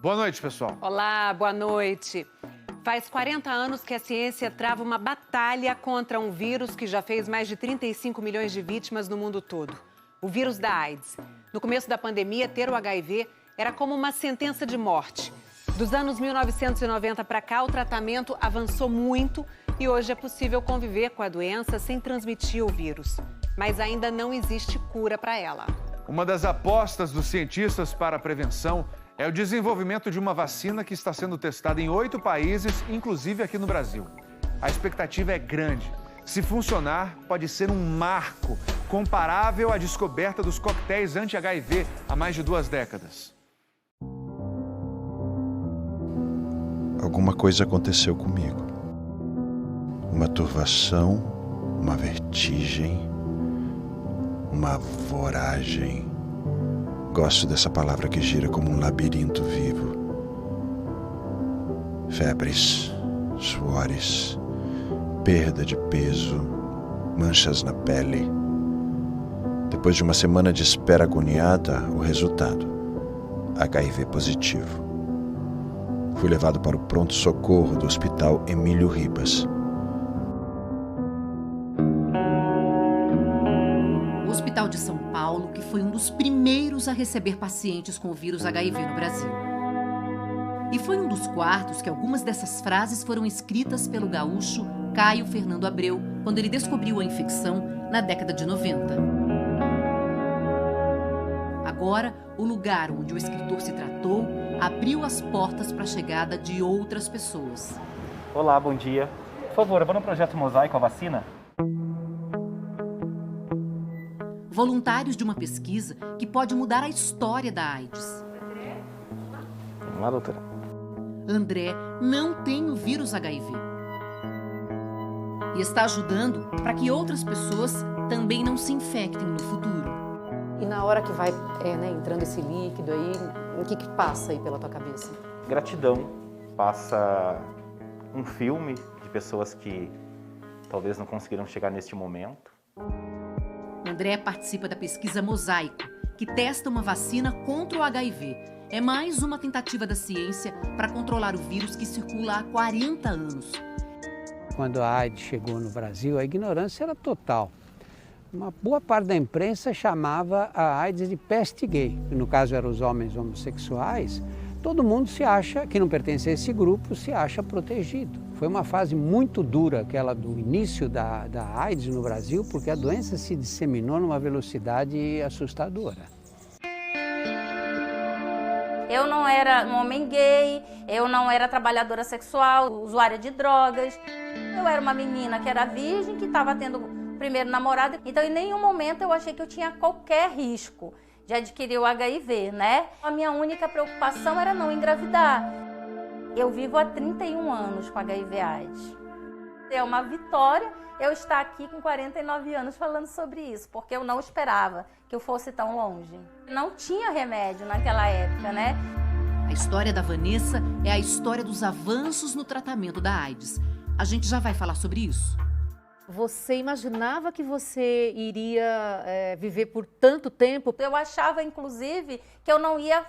Boa noite, pessoal. Olá, boa noite. Faz 40 anos que a ciência trava uma batalha contra um vírus que já fez mais de 35 milhões de vítimas no mundo todo. O vírus da AIDS. No começo da pandemia, ter o HIV era como uma sentença de morte. Dos anos 1990 para cá, o tratamento avançou muito e hoje é possível conviver com a doença sem transmitir o vírus. Mas ainda não existe cura para ela. Uma das apostas dos cientistas para a prevenção é o desenvolvimento de uma vacina que está sendo testada em 8 países, inclusive aqui no Brasil. A expectativa é grande. Se funcionar, pode ser um marco comparável à descoberta dos coquetéis anti-HIV há mais de 2 décadas. Alguma coisa aconteceu comigo. Uma turvação, uma vertigem, uma voragem. Gosto dessa palavra que gira como um labirinto vivo. Febres, suores, perda de peso, manchas na pele. Depois de uma semana de espera agoniada, o resultado: HIV positivo. Fui levado para o pronto-socorro do Hospital Emílio Ribas. O Hospital de São Paulo, que foi um dos primeiros a receber pacientes com o vírus HIV no Brasil. E foi um dos quartos que algumas dessas frases foram escritas pelo gaúcho Caio Fernando Abreu, quando ele descobriu a infecção na década de 90. Agora, o lugar onde o escritor se tratou abriu as portas para a chegada de outras pessoas. Olá, bom dia. Por favor, eu vou no projeto Mosaico, a vacina? Voluntários de uma pesquisa que pode mudar a história da AIDS. Vamos lá, doutora. André não tem o vírus HIV. E está ajudando para que outras pessoas também não se infectem no futuro. E na hora que vai entrando esse líquido aí, o que passa aí pela tua cabeça? Gratidão. Passa um filme de pessoas que talvez não conseguiram chegar neste momento. André participa da pesquisa Mosaico, que testa uma vacina contra o HIV. É mais uma tentativa da ciência para controlar o vírus que circula há 40 anos. Quando a AIDS chegou no Brasil, a ignorância era total. Uma boa parte da imprensa chamava a AIDS de peste gay. No caso, eram os homens homossexuais. Todo mundo se acha, que não pertence a esse grupo, se acha protegido. Foi uma fase muito dura, aquela do início da AIDS no Brasil, porque a doença se disseminou numa velocidade assustadora. Eu não era um homem gay, eu não era trabalhadora sexual, usuária de drogas. Eu era uma menina que era virgem, que estava tendo o primeiro namorado. Então, em nenhum momento eu achei que eu tinha qualquer risco de adquirir o HIV, né? A minha única preocupação era não engravidar. Eu vivo há 31 anos com HIV/AIDS. É uma vitória eu estar aqui com 49 anos falando sobre isso, porque eu não esperava que eu fosse tão longe. Não tinha remédio naquela época, né? A história da Vanessa é a história dos avanços no tratamento da AIDS. A gente já vai falar sobre isso. Você imaginava que você iria viver por tanto tempo? Eu achava, inclusive, que eu não ia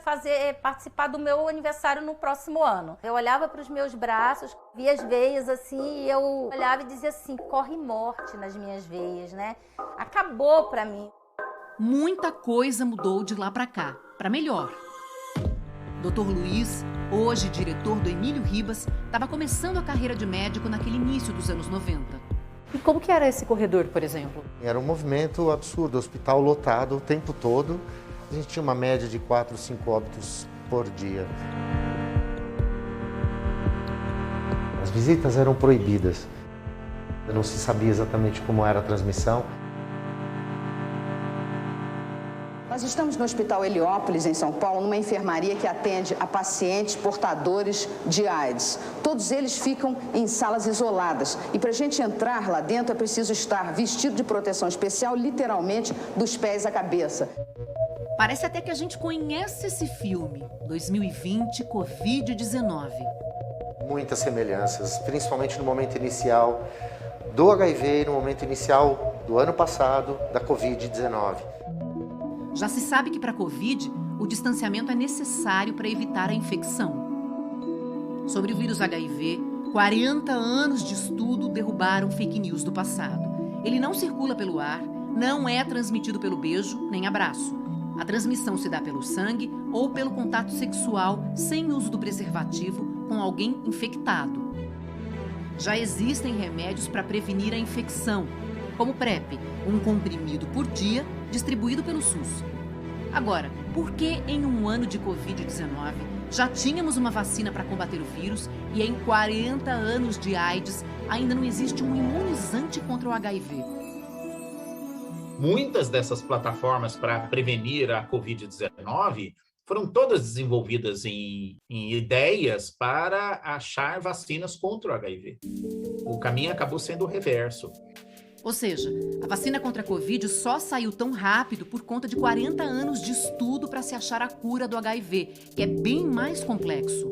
participar do meu aniversário no próximo ano. Eu olhava para os meus braços, via as veias assim, e eu olhava e dizia assim, corre morte nas minhas veias, né? Acabou para mim. Muita coisa mudou de lá para cá, para melhor. Dr. Luiz, hoje diretor do Emílio Ribas, estava começando a carreira de médico naquele início dos anos 90. E como que era esse corredor, por exemplo? Era um movimento absurdo, hospital lotado o tempo todo. A gente tinha uma média de 4, 5 óbitos por dia. As visitas eram proibidas. Não se sabia exatamente como era a transmissão. Nós estamos no Hospital Heliópolis, em São Paulo, numa enfermaria que atende a pacientes portadores de AIDS. Todos eles ficam em salas isoladas. E para a gente entrar lá dentro é preciso estar vestido de proteção especial, literalmente, dos pés à cabeça. Parece até que a gente conhece esse filme, 2020, Covid-19. Muitas semelhanças, principalmente no momento inicial do HIV e no momento inicial do ano passado, da Covid-19. Já se sabe que para a Covid, o distanciamento é necessário para evitar a infecção. Sobre o vírus HIV, 40 anos de estudo derrubaram fake news do passado. Ele não circula pelo ar, não é transmitido pelo beijo nem abraço. A transmissão se dá pelo sangue ou pelo contato sexual sem uso do preservativo com alguém infectado. Já existem remédios para prevenir a infecção, como o PrEP, um comprimido por dia distribuído pelo SUS. Agora, por que em um ano de Covid-19 já tínhamos uma vacina para combater o vírus e em 40 anos de AIDS ainda não existe um imunizante contra o HIV? Muitas dessas plataformas para prevenir a Covid-19 foram todas desenvolvidas em ideias para achar vacinas contra o HIV. O caminho acabou sendo o reverso. Ou seja, a vacina contra a Covid só saiu tão rápido por conta de 40 anos de estudo para se achar a cura do HIV, que é bem mais complexo.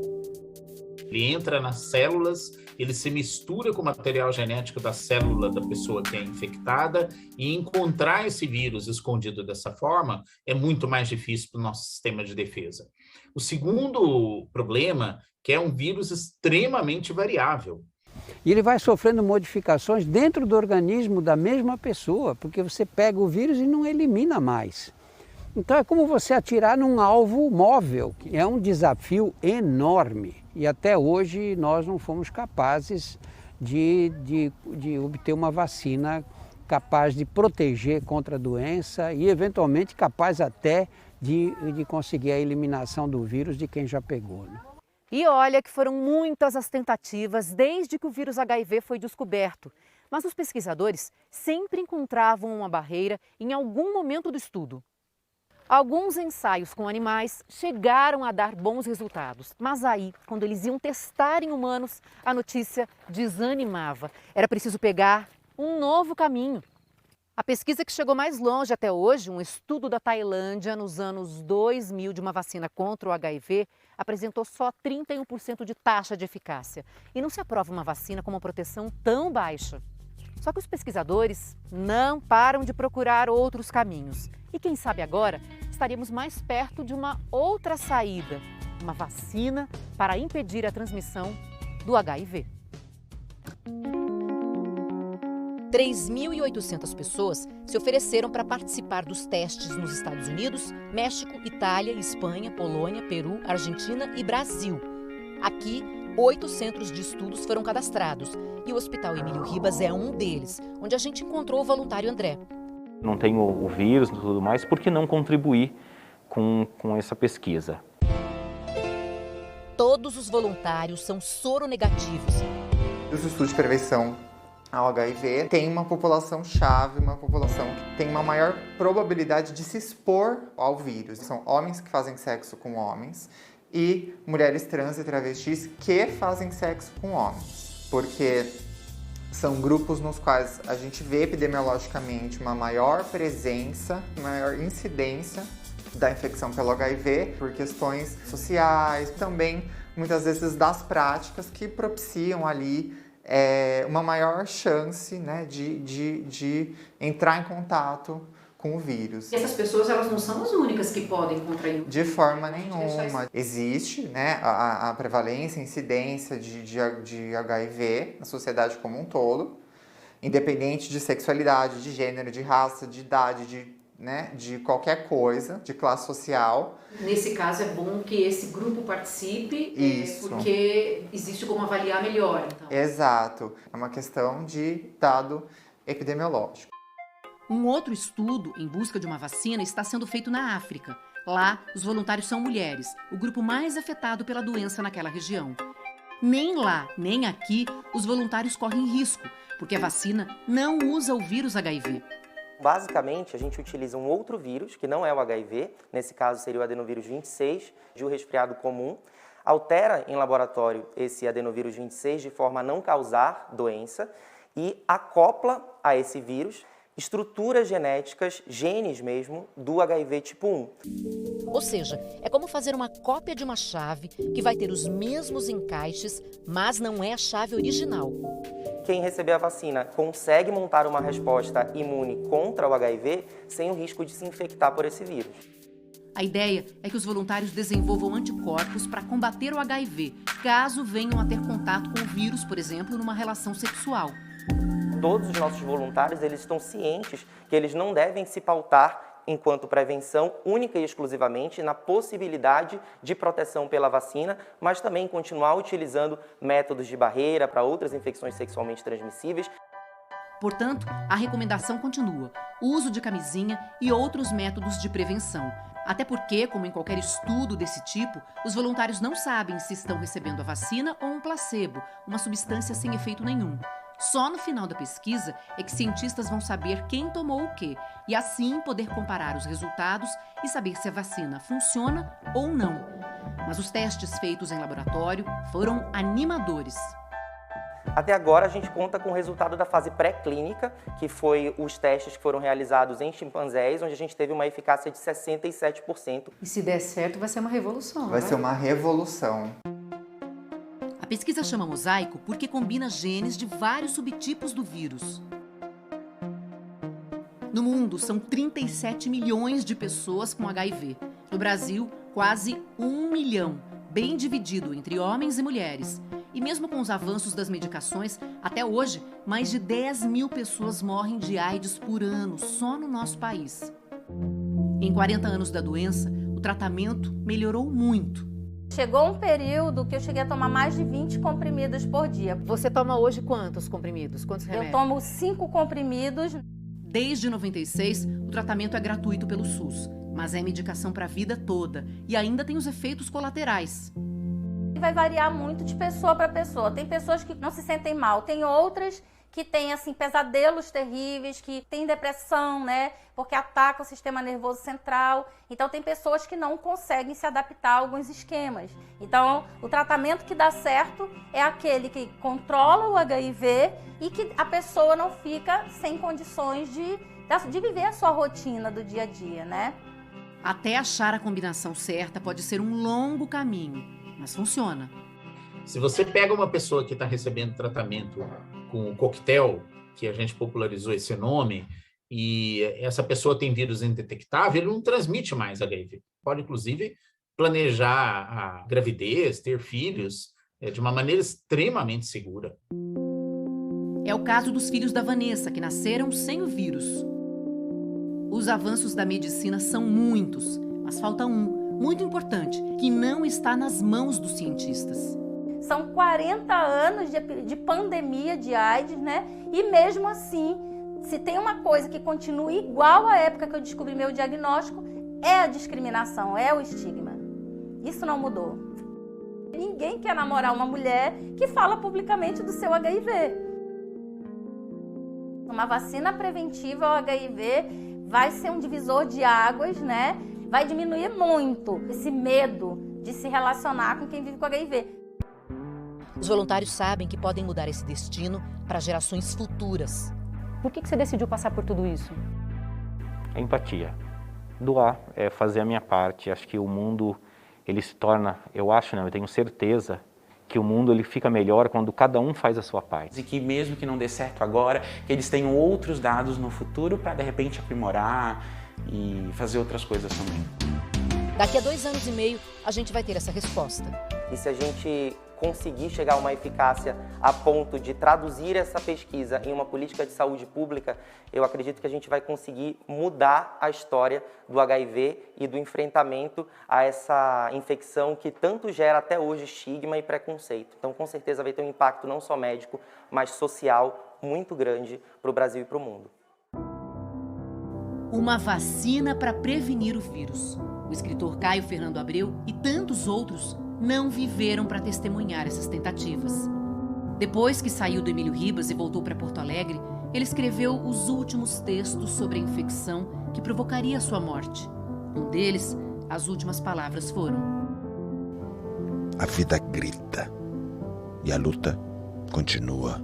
Ele entra nas células, ele se mistura com o material genético da célula da pessoa que é infectada, e encontrar esse vírus escondido dessa forma é muito mais difícil para o nosso sistema de defesa. O segundo problema, que é um vírus extremamente variável. E ele vai sofrendo modificações dentro do organismo da mesma pessoa, porque você pega o vírus e não elimina mais. Então é como você atirar num alvo móvel, que é um desafio enorme. E até hoje nós não fomos capazes de obter uma vacina capaz de proteger contra a doença e eventualmente capaz até de conseguir a eliminação do vírus de quem já pegou, né? E olha que foram muitas as tentativas desde que o vírus HIV foi descoberto. Mas os pesquisadores sempre encontravam uma barreira em algum momento do estudo. Alguns ensaios com animais chegaram a dar bons resultados, mas aí, quando eles iam testar em humanos, a notícia desanimava. Era preciso pegar um novo caminho. A pesquisa que chegou mais longe até hoje, um estudo da Tailândia nos anos 2000 de uma vacina contra o HIV, apresentou só 31% de taxa de eficácia. E não se aprova uma vacina com uma proteção tão baixa. Só que os pesquisadores não param de procurar outros caminhos. E quem sabe agora estaríamos mais perto de uma outra saída, uma vacina para impedir a transmissão do HIV. 3.800 pessoas se ofereceram para participar dos testes nos Estados Unidos, México, Itália, Espanha, Polônia, Peru, Argentina e Brasil. Aqui, 8 centros de estudos foram cadastrados e o Hospital Emílio Ribas é um deles, onde a gente encontrou o voluntário André. Não tenho o vírus e tudo mais, por que não contribuir com essa pesquisa? Todos os voluntários são soronegativos. Os estudos de prevenção ao HIV tem uma população-chave, uma população que tem uma maior probabilidade de se expor ao vírus. São homens que fazem sexo com homens e mulheres trans e travestis que fazem sexo com homens. Porque são grupos nos quais a gente vê epidemiologicamente uma maior presença, maior incidência da infecção pelo HIV por questões sociais, também muitas vezes das práticas que propiciam ali uma maior chance, né, de entrar em contato com o vírus. E essas pessoas, elas não são as únicas que podem contrair? De forma nenhuma. Existe, né, a prevalência, a incidência de HIV na sociedade como um todo, independente de sexualidade, de gênero, de raça, de idade, de qualquer coisa, de classe social. Nesse caso é bom que esse grupo participe, porque existe como avaliar melhor, então. Exato. É uma questão de dado epidemiológico. Um outro estudo em busca de uma vacina está sendo feito na África. Lá, os voluntários são mulheres, o grupo mais afetado pela doença naquela região. Nem lá, nem aqui, os voluntários correm risco, porque a vacina não usa o vírus HIV. Basicamente, a gente utiliza um outro vírus, que não é o HIV, nesse caso seria o adenovírus 26, de um resfriado comum, altera em laboratório esse adenovírus 26 de forma a não causar doença e acopla a esse vírus estruturas genéticas, genes mesmo, do HIV tipo 1. Ou seja, é como fazer uma cópia de uma chave que vai ter os mesmos encaixes, mas não é a chave original. Quem receber a vacina consegue montar uma resposta imune contra o HIV sem o risco de se infectar por esse vírus. A ideia é que os voluntários desenvolvam anticorpos para combater o HIV, caso venham a ter contato com o vírus, por exemplo, numa relação sexual. Todos os nossos voluntários, eles estão cientes que eles não devem se pautar enquanto prevenção única e exclusivamente na possibilidade de proteção pela vacina, mas também continuar utilizando métodos de barreira para outras infecções sexualmente transmissíveis. Portanto, a recomendação continua: o uso de camisinha e outros métodos de prevenção. Até porque, como em qualquer estudo desse tipo, os voluntários não sabem se estão recebendo a vacina ou um placebo, uma substância sem efeito nenhum. Só no final da pesquisa é que cientistas vão saber quem tomou o quê e assim poder comparar os resultados e saber se a vacina funciona ou não. Mas os testes feitos em laboratório foram animadores. Até agora a gente conta com o resultado da fase pré-clínica, que foi os testes que foram realizados em chimpanzés, onde a gente teve uma eficácia de 67%. E se der certo, vai ser uma revolução. Vai ser uma revolução. A pesquisa chama mosaico porque combina genes de vários subtipos do vírus. No mundo, são 37 milhões de pessoas com HIV. No Brasil, quase 1 milhão, bem dividido entre homens e mulheres. E mesmo com os avanços das medicações, até hoje, mais de 10 mil pessoas morrem de AIDS por ano, só no nosso país. Em 40 anos da doença, o tratamento melhorou muito. Chegou um período que eu cheguei a tomar mais de 20 comprimidos por dia. Você toma hoje quantos comprimidos? Quantos remédios? Eu tomo 5 comprimidos. Desde 96, o tratamento é gratuito pelo SUS, mas é medicação para a vida toda e ainda tem os efeitos colaterais. Vai variar muito de pessoa para pessoa. Tem pessoas que não se sentem mal, tem outras que têm assim pesadelos terríveis, que têm depressão, né? Porque ataca o sistema nervoso central. Então tem pessoas que não conseguem se adaptar a alguns esquemas. Então o tratamento que dá certo é aquele que controla o HIV e que a pessoa não fica sem condições de viver a sua rotina do dia a dia, né? Até achar a combinação certa pode ser um longo caminho, mas funciona. Se você pega uma pessoa que está recebendo tratamento com o coquetel, que a gente popularizou esse nome, e essa pessoa tem vírus indetectável, ele não transmite mais HIV. Pode, inclusive, planejar a gravidez, ter filhos, de uma maneira extremamente segura. É o caso dos filhos da Vanessa, que nasceram sem o vírus. Os avanços da medicina são muitos, mas falta um, muito importante, que não está nas mãos dos cientistas. São 40 anos de pandemia de AIDS, né? E mesmo assim, se tem uma coisa que continua igual à época que eu descobri meu diagnóstico, é a discriminação, é o estigma. Isso não mudou. Ninguém quer namorar uma mulher que fala publicamente do seu HIV. Uma vacina preventiva ao HIV vai ser um divisor de águas, né? Vai diminuir muito esse medo de se relacionar com quem vive com HIV. Os voluntários sabem que podem mudar esse destino para gerações futuras. Por que você decidiu passar por tudo isso? A empatia. Doar é fazer a minha parte. Acho que o mundo, ele se torna, eu tenho certeza que o mundo ele fica melhor quando cada um faz a sua parte. E que mesmo que não dê certo agora, que eles tenham outros dados no futuro para de repente aprimorar e fazer outras coisas também. Daqui a 2 anos e meio, a gente vai ter essa resposta. E se a gente conseguir chegar a uma eficácia a ponto de traduzir essa pesquisa em uma política de saúde pública, eu acredito que a gente vai conseguir mudar a história do HIV e do enfrentamento a essa infecção que tanto gera até hoje estigma e preconceito. Então, com certeza, vai ter um impacto não só médico, mas social muito grande para o Brasil e para o mundo. Uma vacina para prevenir o vírus. O escritor Caio Fernando Abreu e tantos outros não viveram para testemunhar essas tentativas. Depois que saiu do Emílio Ribas e voltou para Porto Alegre, ele escreveu os últimos textos sobre a infecção que provocaria sua morte. Um deles, as últimas palavras foram: A vida grita e a luta continua.